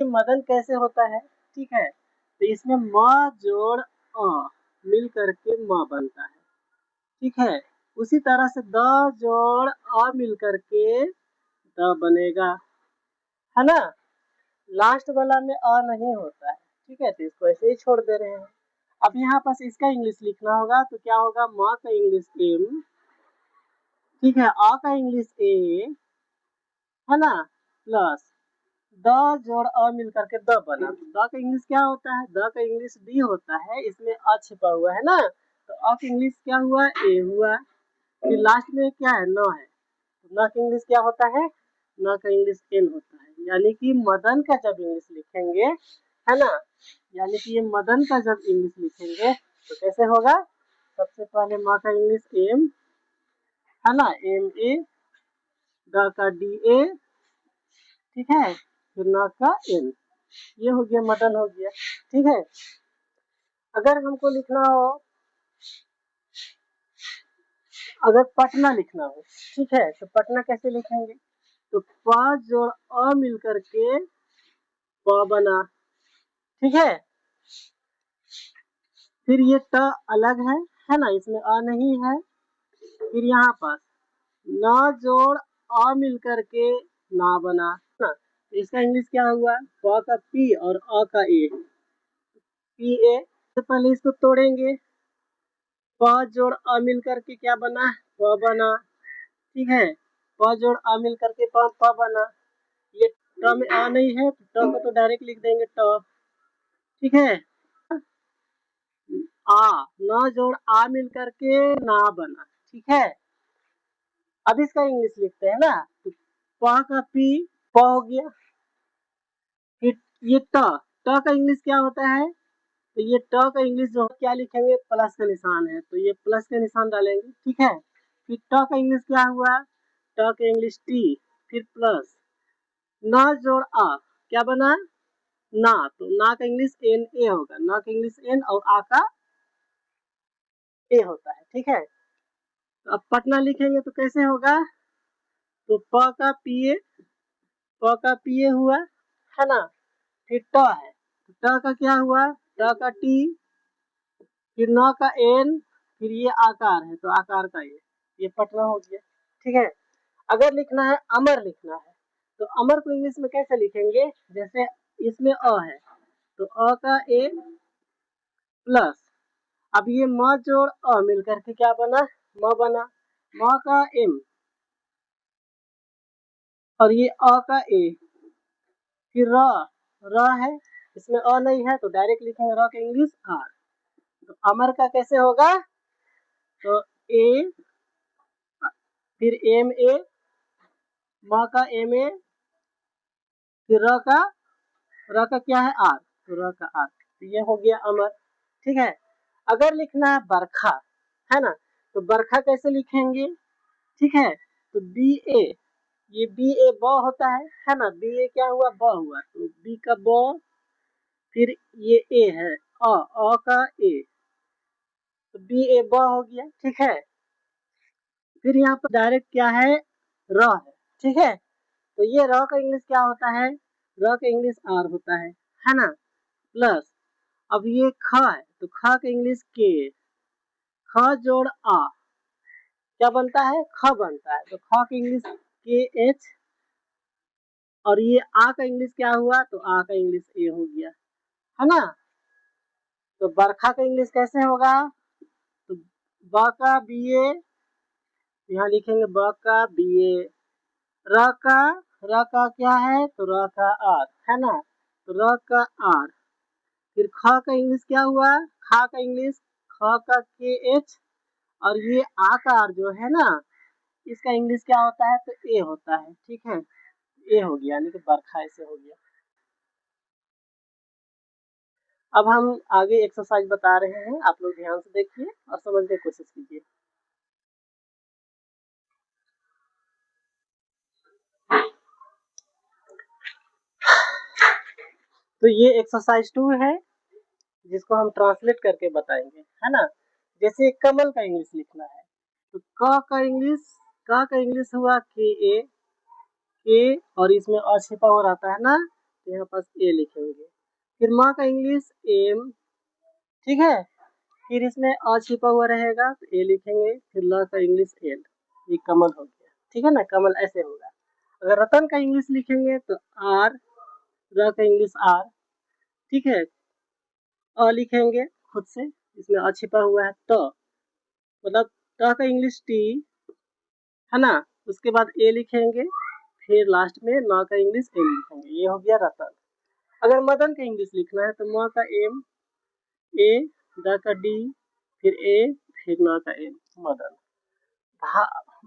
मदन कैसे होता है, ठीक है, तो इसमें म जोड़ अ मिल करके म बनता है, ठीक है। उसी तरह से द जोड़ अ मिल करके द बनेगा, है ना। लास्ट वाला में अ नहीं होता है, ठीक है, तो इसको ऐसे ही छोड़ दे रहे हैं। अब यहाँ पास इसका इंग्लिश लिखना होगा, तो क्या होगा, म का इंग्लिश एम, ठीक है, अ का इंग्लिश ए, है ना, प्लस द जोड़ अ मिल करके द बना। द का इंग्लिश क्या होता है, द का इंग्लिश डी होता है, इसमें अ छिपा हुआ है ना, तो अ का इंग्लिश क्या हुआ, ए हुआ। फिर लास्ट में क्या है, न है, तो न का इंग्लिश क्या होता है, न का इंग्लिश एन होता है। यानी कि मदन का जब इंग्लिश लिखेंगे, है ना, यानी कि ये मदन का जब इंग्लिश लिखेंगे तो कैसे होगा, सबसे पहले म का इंग्लिश एम, है ना, एम ए, द का डी ए, ठीक है, फिर न का एन, ये हो गया, मदन हो गया, ठीक है। अगर हमको लिखना हो, अगर पटना लिखना हो, ठीक है, तो पटना कैसे लिखेंगे, तो प जोड़ अ मिल करके प बना, ठीक है। फिर ये ट अलग है ना, इसमें अ नहीं है। फिर यहाँ पर न जोड़ अ मिल करके ना बना ना, इसका इंग्लिश क्या हुआ, प का पी और अ का ए, पी ए। तो पहले इसको तोड़ेंगे, प जोड़ अ मिल करके क्या बना, प बना, ठीक है, प जोड़ अ मिल करके प बना। ये ट में अ नहीं है, तो ट को तो डायरेक्ट लिख देंगे ट, ठीक है। आ, न जोड़ आ मिल करके ना बना, ठीक है। अब इसका इंग्लिश लिखते हैं ना, तो प का पी प हो गया। फिर ये ट का इंग्लिश क्या होता है, तो ये ट का इंग्लिश जो क्या लिखेंगे, प्लस का निशान है, तो ये प्लस का निशान डालेंगे, ठीक है। फिर ट का इंग्लिश क्या हुआ, ट का इंग्लिश टी, फिर प्लस न जोड़ आ क्या बना, ना, तो ना का इंग्लिश एन ए होगा, ना का इंग्लिश एन और आ का ए होता है, ठीक है। तो अब पटना लिखेंगे तो कैसे होगा, तो प का पीए, प का पीए हुआ, है ना। फिर ट है, तो ट का क्या हुआ, ट का टी, फिर न का एन, फिर ये आकार है तो आकार का ये पटना हो गया, ठीक है। अगर लिखना है, अमर लिखना है, तो अमर को इंग्लिश में कैसे लिखेंगे, जैसे इसमें अ है, तो अ का ए प्लस, अब ये म जोड़ अ मिल करके क्या बना, म बना, म का एम और ये अ का ए, फिर र है, इसमें अ नहीं है तो डायरेक्ट लिखेंगे र का इंग्लिश आर। तो अमर का कैसे होगा, तो ए, फिर एम ए, म का एम ए, फिर र का क्या है आर, तो र का आर, तो ये हो गया अमर, ठीक है। अगर लिखना है बरखा, है ना, तो बरखा कैसे लिखेंगे, ठीक है, तो बी ए, ये बी ए ब होता है ना, बी ए क्या हुआ, ब हुआ, तो बी का ब, फिर ये ए है अ का ए, तो बी ए ब हो गया, ठीक है। फिर यहाँ पर डायरेक्ट क्या है, र है, ठीक है, तो ये र का इंग्लिश क्या होता है, र का इंग्लिश आर होता है ना, प्लस अब ये ख है, तो ख का इंग्लिश के, ख जोड़ आ क्या बनता है, ख बनता है, तो ख का इंग्लिश के एच, और ये आ का इंग्लिश क्या हुआ, तो आ का इंग्लिश ए हो गया, है ना। तो बरखा का इंग्लिश कैसे होगा, तो ब का बी ए, यहाँ लिखेंगे ब का बी ए, र का क्या है, तो र का आर, है ना, तो र का आर। फिर ख का इंग्लिश क्या हुआ, ख का इंग्लिश ख का के एच, और ये आ का आर जो है ना, इसका इंग्लिश क्या होता है, तो ए होता है, ठीक है, ए हो गया, यानी कि बरखा ऐसे हो गया। अब हम आगे एक्सरसाइज बता रहे हैं, आप लोग ध्यान से देखिए और समझने की कोशिश कीजिए। तो ये एक्सरसाइज 2 है, जिसको हम ट्रांसलेट करके बताएंगे, है ना। जैसे कमल का इंग्लिश लिखना है, तो क का इंग्लिश हुआ के ए, के और इसमें अ छिपा हो रहता है ना, तो यहाँ पास ए लिखेंगे। फिर माँ का इंग्लिश एम, ठीक है। फिर इसमें अ छिपा हुआ रहेगा तो ए लिखेंगे। फिर ल का इंग्लिश एल, ये कमल हो गया, ठीक है ना, कमल ऐसे होगा। अगर रतन का इंग्लिश लिखेंगे तो आर, र का इंग्लिश आर, ठीक है। अ लिखेंगे खुद से, इसमें अ छिपा हुआ है तो, मतलब त का इंग्लिश टी, है ना। उसके बाद ए लिखेंगे, फिर लास्ट में न का इंग्लिश एम लिखेंगे, ये हो गया रतन। अगर मदन का इंग्लिश लिखना है तो म का एम, ए, द का डी, फिर ए, फिर न का एम, मदन।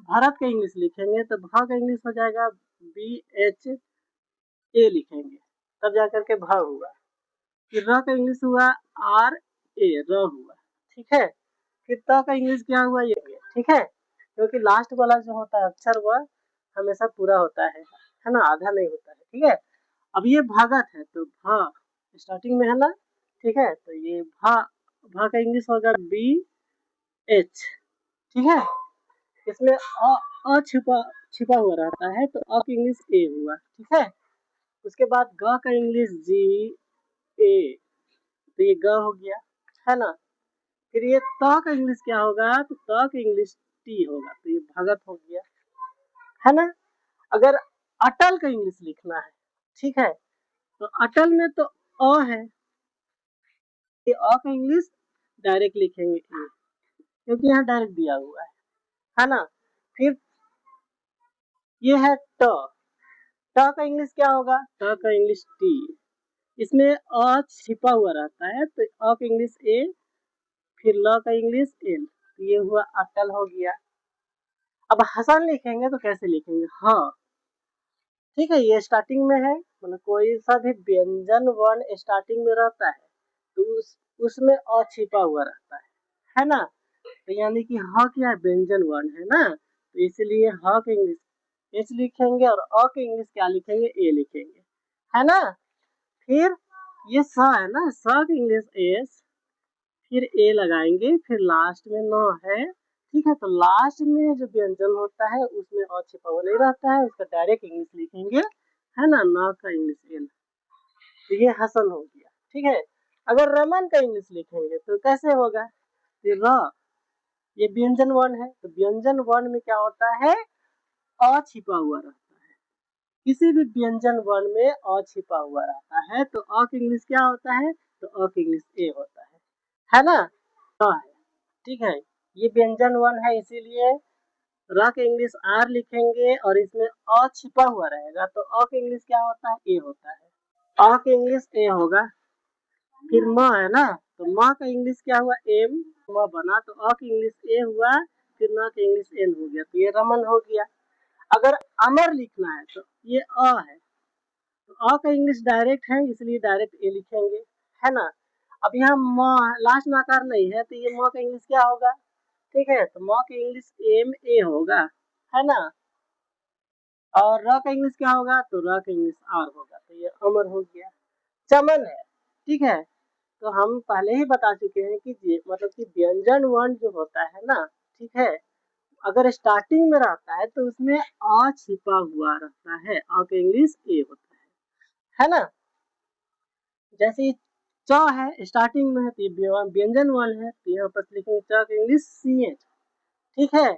भारत का इंग्लिश लिखेंगे तो भा का इंग्लिश हो जाएगा बी एच ए लिखेंगे, तब जाकर के भा हुआ। फिर र का इंग्लिश हुआ आर ए, र हुआ, ठीक है। फिर त का इंग्लिश क्या हुआ, ये हुआ, ठीक है। क्योंकि लास्ट वाला जो होता है अक्षर वह हमेशा पूरा होता है ना, आधा नहीं होता है, ठीक है। अब ये भागत है तो भा स्टार्टिंग में है ना, ठीक है। तो ये भा का इंग्लिश होगा बी एच, ठीक है। इसमें अ छिपा हुआ रहता है तो अ का इंग्लिश ए हुआ, ठीक है। उसके बाद ग का इंग्लिश जी ए, तो ये ग हो गया, है ना। फिर ये त का इंग्लिश क्या होगा, तो त का इंग्लिश टी होगा, तो ये भगत हो गया, है ना। अगर अटल का इंग्लिश लिखना है, ठीक है, तो अटल में तो अ है, ये अ का इंग्लिश डायरेक्ट लिखेंगे ए, क्योंकि यहाँ डायरेक्ट दिया हुआ है ना। फिर ये है ट, ट का इंग्लिश क्या होगा, ट का इंग्लिश टी, इसमें अ छिपा हुआ रहता है तो अ का इंग्लिश ए, फिर ल का इंग्लिश एल, तो ये हुआ अटल हो गया। अब हसन लिखेंगे तो कैसे लिखेंगे, हाँ, ठीक है। ये स्टार्टिंग में है, मतलब कोई सा भी व्यंजन वर्ण स्टार्टिंग में रहता है तो उसमें अ छिपा हुआ रहता है ना। तो यानी कि ह क्या है, व्यंजन वर्ण है ना, तो इसलिए ह का इंग्लिश एच लिखेंगे और अ का इंग्लिश क्या लिखेंगे, ए लिखेंगे, है ना। फिर ये स है ना, स का इंग्लिश एस, फिर ए लगाएंगे, फिर लास्ट में न है, ठीक है। तो लास्ट में जो व्यंजन होता है उसमें अ छिपा हुआ नहीं रहता है, उसका डायरेक्ट इंग्लिश लिखेंगे, है ना, न का इंग्लिश एल, तो ये हसन हो गया, ठीक है। अगर रमन का इंग्लिश लिखेंगे तो कैसे होगा, तो र, ये व्यंजन वर्ण है तो व्यंजन वर्ण में क्या होता है, अ छिपा हुआ रहता है। किसी भी व्यंजन वर्ण में अ छिपा हुआ रहता है तो अ का इंग्लिश क्या होता है, तो अ का इंग्लिश ए होता है ना। है, ठीक है। ये व्यंजन वर्ण है इसीलिए र का इंग्लिश आर लिखेंगे और इसमें अ छिपा हुआ रहेगा तो अ का इंग्लिश क्या होता है, ए होता है, अ का इंग्लिश ए होगा। फिर म है ना, तो म का इंग्लिश क्या हुआ, एम, म बना तो अ का इंग्लिश ए हुआ, फिर न का इंग्लिश एन हो गया, तो ये रमन हो गया। अगर अमर लिखना है तो ये अ है, तो अ का इंग्लिश डायरेक्ट है इसलिए डायरेक्ट ए लिखेंगे, है ना। अब यहाँ म लास्ट में आकार नहीं है तो ये म का इंग्लिश क्या होगा, ठीक है। तो म का इंग्लिश एम ए होगा, है ना। और र का इंग्लिश क्या होगा, तो र का इंग्लिश आर होगा, तो ये अमर हो गया। चमन है, ठीक है। तो हम पहले ही बता चुके हैं कि मतलब कि व्यंजन वर्ण जो होता है ना, ठीक है, अगर स्टार्टिंग में रहता है तो उसमें अ छिपा हुआ रहता है, अ का इंग्लिश ए होता है ना। जैसे च है स्टार्टिंग में है तो ये व्यंजन वर्ण है तो यहाँ पर लिखेंगे च का इंग्लिश सी एच, ठीक है।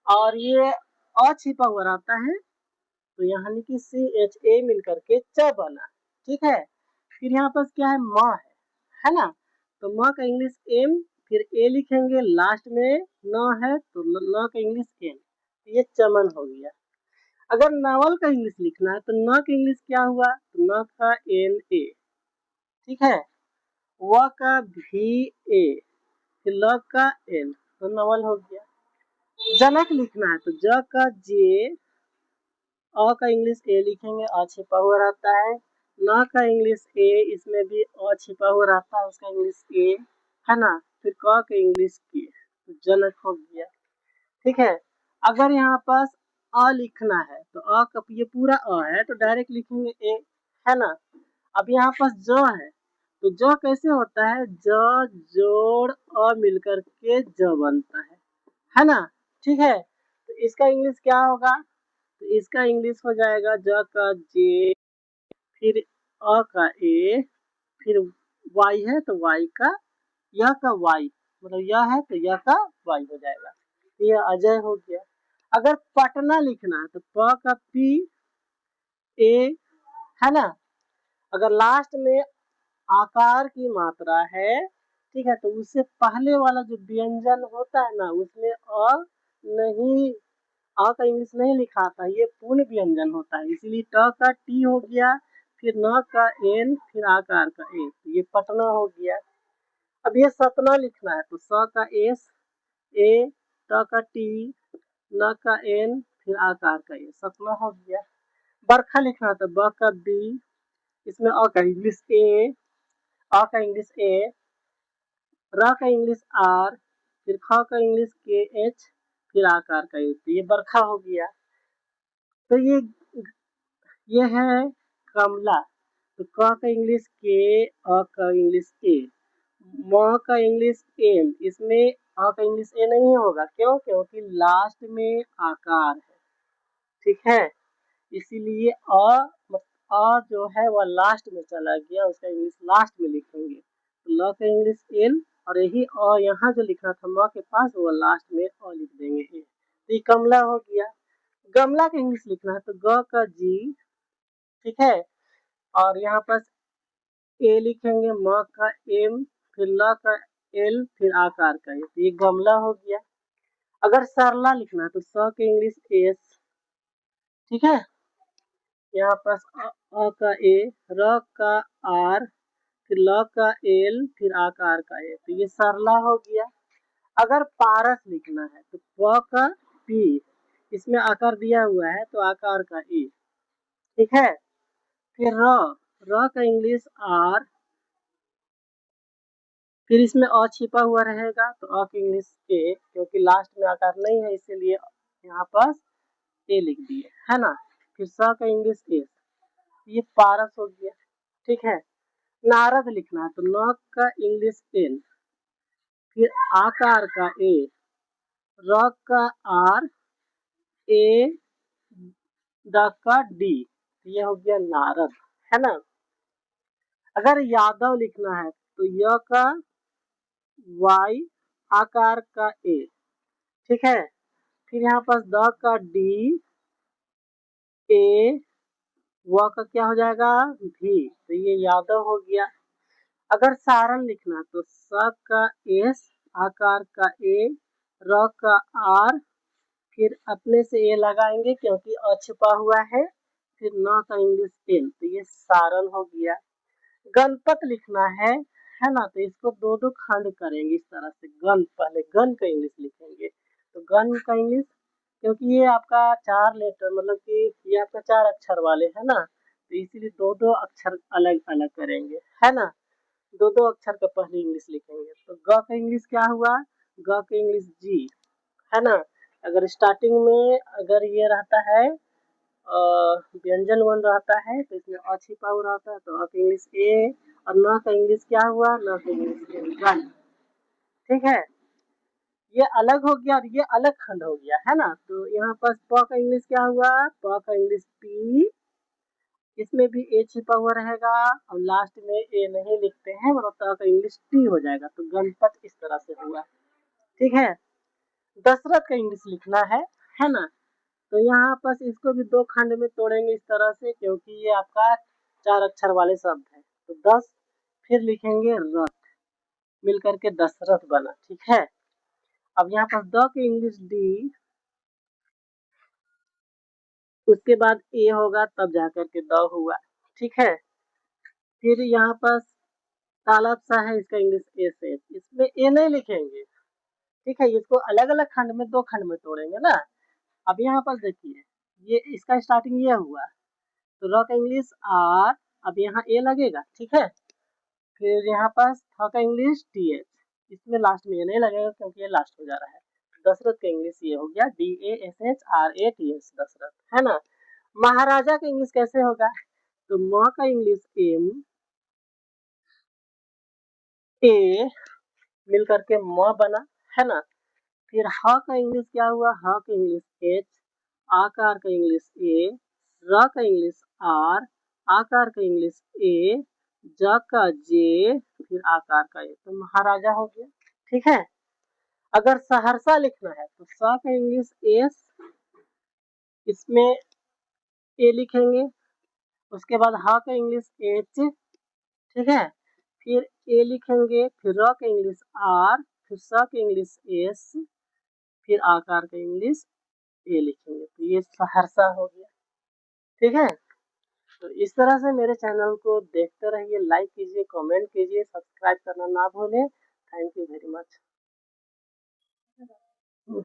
और ये अ छिपा हुआ रहता है तो यहाँ कि सी एच ए मिल करके च बना, ठीक है। फिर यहाँ पर क्या है, म है ना, तो म का इंग्लिश एम, फिर ए लिखेंगे, लास्ट में न है तो न का इंग्लिश एन, तो ये चमन हो गया। अगर नावल का इंग्लिश लिखना है तो न का इंग्लिश क्या हुआ, तो न का एन ए, ठीक है। व का भी ए, फिर ल का एल, तो नवल हो गया। जनक लिखना है तो ज का जे, अ का इंग्लिश ए लिखेंगे, अ छिपा हुआ रहता है। न का इंग्लिश ए, इसमें भी अ छिपा हुआ रहता है, उसका इंग्लिश ए, है ना। फिर क का इंग्लिश के, तो जनक हो गया, ठीक है। अगर यहाँ पास अ लिखना है तो अ का ये पूरा अ है तो डायरेक्ट लिखेंगे ए, है ना। अब यहाँ पास ज है तो ज कैसे होता है, ज जोड़ अ मिलकर के ज बनता है ना, ठीक है। तो इसका इंग्लिश क्या होगा, तो इसका इंग्लिश हो जाएगा ज का जे, फिर अ का ए, फिर वाई है तो वाई का, यह का वाई, मतलब यह है तो यह का वाई हो जाएगा। तो यह अजय हो गया। अगर पटना लिखना है तो प का पी ए, है ना। अगर लास्ट में आकार की मात्रा है, ठीक है, तो उससे पहले वाला जो व्यंजन होता है ना, उसमें नहीं, अ का इंग्लिश नहीं लिखा था, ये पूर्ण व्यंजन होता है, इसीलिए ट का टी हो गया, फिर न का एन, फिर आकार का ए, ये पटना हो गया। अब ये सतना लिखना है तो स का एस ए, ट का टी, न का एन, फिर आकार का ए, सतना हो गया। बरखा लिखना है तो ब का बी, इसमें अ का इंग्लिश ए, अ का इंग्लिश ए, र का इंग्लिश आर, फिर ख का इंग्लिश के एच, फिर आकार का ए, तो ये बरखा हो गया। तो ये है कमला, तो क का इंग्लिश के, अ का इंग्लिश ए, म का इंग्लिश एम, इसमें अ का इंग्लिश ए नहीं होगा, क्यों? क्योंकि लास्ट में आकार है, ठीक है, इसीलिए अ जो है वह लास्ट में चला गया, उसका इंग्लिश लास्ट में लिखेंगे। तो ल का इंग्लिश एल, और यही अ यहाँ जो लिखा था म के पास, वो लास्ट में अ लिख देंगे ए। तो ये कमला हो गया। गमला का इंग्लिश लिखना है तो ग का जी, ठीक है, और यहाँ पर ए लिखेंगे, म का एम, फिर ल का एल, फिर आकार का ए, तो ये गमला हो गया। अगर सरला लिखना है तो स के इंग्लिश एस, ठीक है, यहाँ पर अ का ए, र का आर, फिर ल का एल, फिर आकार का ए, तो ये सरला हो गया। अगर पारस लिखना है तो प का पी, इसमें आकार दिया हुआ है तो आकार का ए, ठीक है, फिर र का इंग्लिश आर, फिर इसमें अ छिपा हुआ रहेगा तो अ की इंग्लिश ए, क्योंकि लास्ट में आकार नहीं है इसीलिए यहाँ पर ए लिख दिए, है ना। फिर स का इंग्लिश एस, ये पारस हो गया, ठीक है। नारद लिखना है तो न का इंग्लिश एन, फिर आकार का ए, र का आर, ए, द का डी, ये हो गया नारद, है ना। अगर यादव लिखना है तो य का वाई, आकार का ए, ठीक है, फिर यहाँ पर द का डी, ए, व का क्या हो जाएगा भी, तो ये यादव हो गया। अगर सारण लिखना है तो स का एस, आकार का ए, र का आर, फिर अपने से ए लगाएंगे क्योंकि अ छुपा हुआ है, फिर न का इंग्लिश एन, तो ये सारण हो गया। गणपत लिखना है ना, तो इसको दो दो खंड करेंगे इस तरह से, गण, पहले गण का इंग्लिश लिखेंगे, तो गण का इंग्लिश, क्योंकि ये आपका 4 लेटर, मतलब कि ये आपका 4 अक्षर वाले है ना, तो इसीलिए दो दो अक्षर अलग अलग करेंगे, है ना, दो दो अक्षर का पहले इंग्लिश लिखेंगे। तो ग का इंग्लिश क्या हुआ, ग का इंग्लिश जी, है ना। अगर स्टार्टिंग में अगर ये रहता है व्यंजन वन रहता है तो इसमें अ छिपा हुआ रहता है, तो अ का इंग्लिश ए, और न का इंग्लिश क्या हुआ, न का इंग्लिश ए, गन, ठीक है। ये अलग हो गया और ये अलग खंड हो गया, है ना। तो यहाँ पर प का इंग्लिश क्या हुआ, प का इंग्लिश पी, इसमें भी ए छिपा हुआ रहेगा, और लास्ट में ए नहीं लिखते हैं, मतलब त का इंग्लिश टी हो जाएगा, तो गणपत इस तरह से हुआ, ठीक है। दशरथ का इंग्लिश लिखना है ना, तो यहाँ पर इसको भी दो खंड में तोड़ेंगे इस तरह से, क्योंकि ये आपका 4 अक्षर वाले शब्द है, तो 10, फिर लिखेंगे रथ, मिल करके दशरथ बना, ठीक है। अब यहाँ पर द के इंग्लिश डी, उसके बाद ए होगा तब जाकर के द हुआ, ठीक है। फिर यहाँ पर तालाब सा है, इसका इंग्लिश एस है, इसमें ए नहीं लिखेंगे, ठीक है, इसको अलग अलग खंड में, दो खंड में तोड़ेंगे ना। अब यहाँ पर देखिए, ये इसका स्टार्टिंग ये हुआ, तो र का इंग्लिश आर, अब यहाँ ए लगेगा, ठीक है। फिर यहाँ पर थ का इंग्लिश टी एच, इसमें लास्ट में ये नहीं लगेगा क्योंकि ये लास्ट हो जा रहा है। दशरथ का इंग्लिश ये हो गया D A S H R A T H, Dasharath, है ना। महाराजा का इंग्लिश कैसे होगा, तो म का इंग्लिश एम, ए, मिल करके म बना, है ना। फिर ह का इंग्लिश क्या हुआ, ह का इंग्लिश एच, आकार का इंग्लिश ए, र का इंग्लिश आर, आकार का इंग्लिश ए, ज का जे, फिर आकार का ए, तो महाराजा हो गया। ठीक है। अगर सहरसा लिखना है तो स का इंग्लिश एस, इसमें ए लिखेंगे, उसके बाद ह का इंग्लिश एच, ठीक है, फिर ए लिखेंगे, फिर र का इंग्लिश आर, फिर स का इंग्लिश एस, फिर आकार का इंग्लिश ए लिखेंगे, तो ये सहरसा हो गया। ठीक है। तो इस तरह से मेरे चैनल को देखते रहिए, लाइक कीजिए, कमेंट कीजिए, सब्सक्राइब करना ना भूलें। Thank you very much.